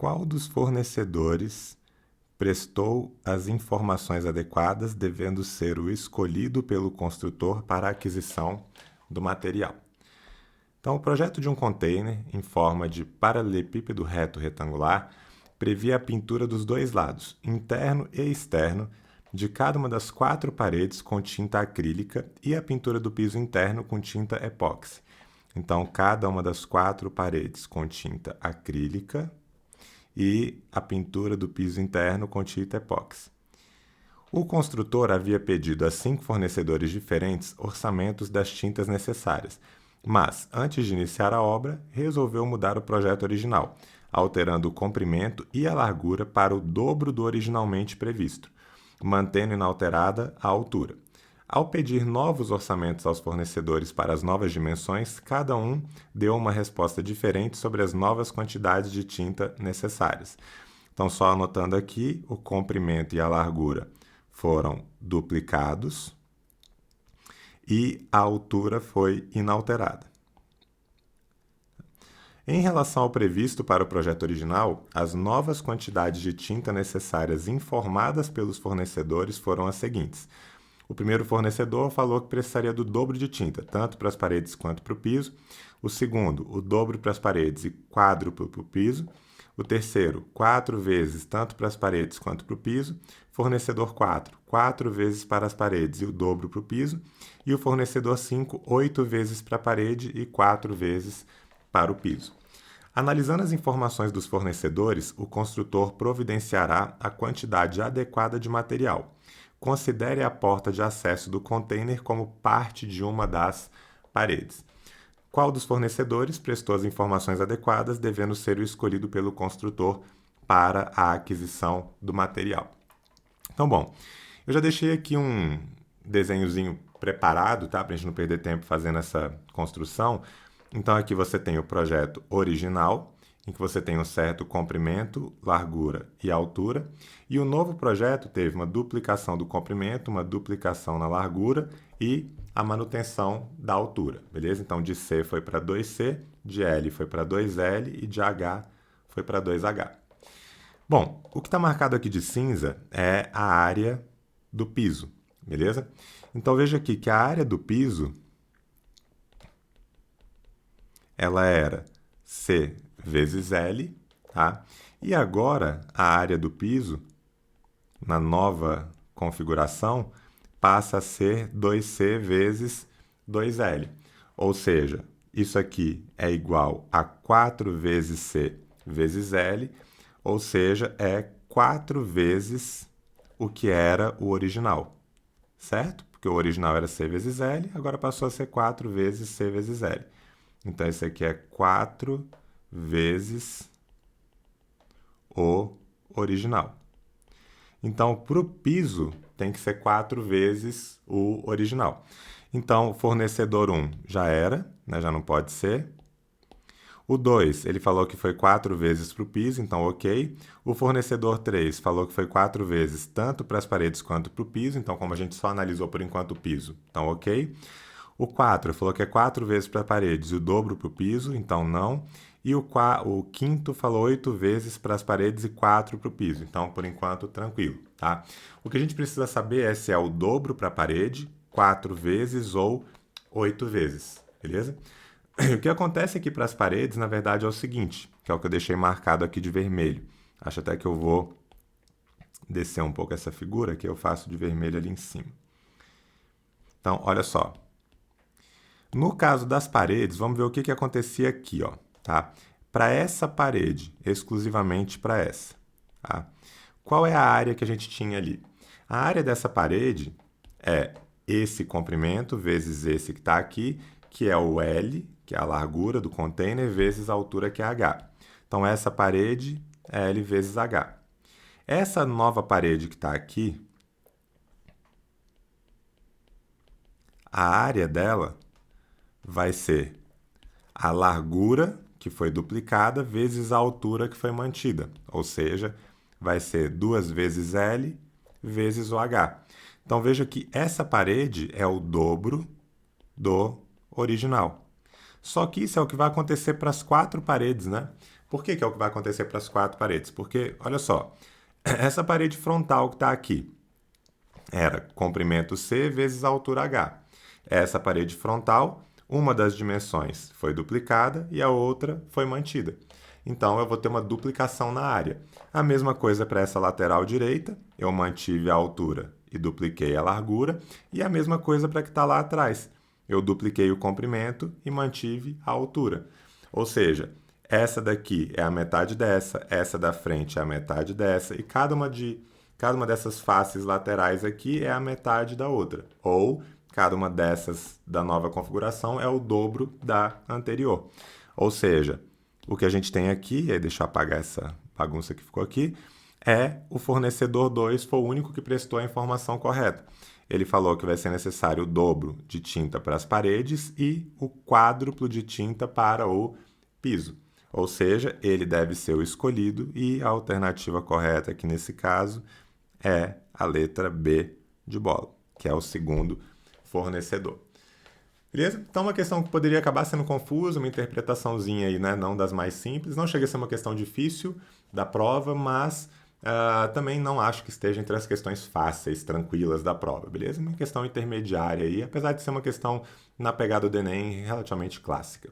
Qual dos fornecedores prestou as informações adequadas, devendo ser o escolhido pelo construtor para a aquisição do material? Então, o projeto de um container em forma de paralelepípedo reto retangular previa a pintura dos dois lados, interno e externo, de cada uma das 4 paredes com tinta acrílica e a pintura do piso interno com tinta epóxi. Então, cada uma das 4 paredes com tinta acrílica e a pintura do piso interno com tinta epóxi. O construtor havia pedido a 5 fornecedores diferentes orçamentos das tintas necessárias, mas, antes de iniciar a obra, resolveu mudar o projeto original, alterando o comprimento e a largura para o dobro do originalmente previsto, mantendo inalterada a altura. Ao pedir novos orçamentos aos fornecedores para as novas dimensões, cada um deu uma resposta diferente sobre as novas quantidades de tinta necessárias. Então, só anotando aqui, o comprimento e a largura foram duplicados e a altura foi inalterada. Em relação ao previsto para o projeto original, as novas quantidades de tinta necessárias informadas pelos fornecedores foram as seguintes. O primeiro fornecedor falou que precisaria do dobro de tinta, tanto para as paredes quanto para o piso. O segundo, o dobro para as paredes e quádruplo para o piso. O terceiro, 4 vezes tanto para as paredes quanto para o piso. Fornecedor 4, 4 vezes para as paredes e o dobro para o piso. E o fornecedor 5, 8 vezes para a parede e 4 vezes para o piso. Analisando as informações dos fornecedores, o construtor providenciará a quantidade adequada de material. Considere a porta de acesso do container como parte de uma das paredes. Qual dos fornecedores prestou as informações adequadas, devendo ser o escolhido pelo construtor para a aquisição do material? Então, bom, eu já deixei aqui um desenhozinho preparado, tá? Para a gente não perder tempo fazendo essa construção. Então, aqui você tem o projeto original, em que você tem um certo comprimento, largura e altura. E o novo projeto teve uma duplicação do comprimento, uma duplicação na largura e a manutenção da altura, beleza? Então, de C foi para 2C, de L foi para 2L e de H foi para 2H. Bom, o que está marcado aqui de cinza é a área do piso, beleza? Então, veja aqui que a área do piso ela era C vezes L, tá? E agora a área do piso, na nova configuração, passa a ser 2C vezes 2L. Ou seja, isso aqui é igual a 4 vezes C vezes L, ou seja, é 4 vezes o que era o original, certo? Porque o original era C vezes L, agora passou a ser 4 vezes C vezes L. Então, isso aqui é 4 vezes o original. Então, para o piso, tem que ser 4 vezes o original. Então, fornecedor 1 já era, né? Já não pode ser. O 2, ele falou que foi 4 vezes para o piso, então ok. O fornecedor 3 falou que foi 4 vezes tanto para as paredes quanto para o piso, então como a gente só analisou por enquanto o piso, então ok. O 4 falou que é 4 vezes para paredes e o dobro para o piso, então não. E o quinto falou 8 vezes para as paredes e 4 para o piso, então por enquanto tranquilo, tá? O que a gente precisa saber é se é o dobro para a parede, 4 vezes ou 8 vezes, beleza? O que acontece aqui para as paredes, na verdade, é o seguinte, que é o que eu deixei marcado aqui de vermelho. Acho até que eu vou descer um pouco essa figura, que eu faço de vermelho ali em cima. Então, olha só. No caso das paredes, vamos ver o que acontecia aqui, ó, tá? Para essa parede, exclusivamente para essa, tá? Qual é a área que a gente tinha ali? A área dessa parede é esse comprimento vezes esse que está aqui, que é o L, que é a largura do container, vezes a altura, que é H. Então, essa parede é L vezes H. Essa nova parede que está aqui, a área dela vai ser a largura, que foi duplicada, vezes a altura, que foi mantida. Ou seja, vai ser 2 vezes L vezes o H. Então, veja que essa parede é o dobro do original. Só que isso é o que vai acontecer para as 4 paredes, né? Por que é o que vai acontecer para as 4 paredes? Porque, olha só, essa parede frontal que está aqui era comprimento C vezes a altura H. Essa parede frontal, uma das dimensões foi duplicada e a outra foi mantida. Então, eu vou ter uma duplicação na área. A mesma coisa para essa lateral direita, eu mantive a altura e dupliquei a largura. E a mesma coisa para que está lá atrás. Eu dupliquei o comprimento e mantive a altura. Ou seja, essa daqui é a metade dessa, essa da frente é a metade dessa, e cada uma dessas faces laterais aqui é a metade da outra. Ou cada uma dessas da nova configuração é o dobro da anterior. Ou seja, o que a gente tem aqui, e aí deixa eu apagar essa bagunça que ficou aqui, é o fornecedor 2 foi o único que prestou a informação correta. Ele falou que vai ser necessário o dobro de tinta para as paredes e o quádruplo de tinta para o piso. Ou seja, ele deve ser o escolhido e a alternativa correta aqui nesse caso é a letra B de bola, que é o segundo fornecedor. Beleza? Então, uma questão que poderia acabar sendo confusa, uma interpretaçãozinha aí, né? Não das mais simples. Não chega a ser uma questão difícil da prova, mas também não acho que esteja entre as questões fáceis, tranquilas da prova, beleza? Uma questão intermediária aí, apesar de ser uma questão na pegada do Enem relativamente clássica.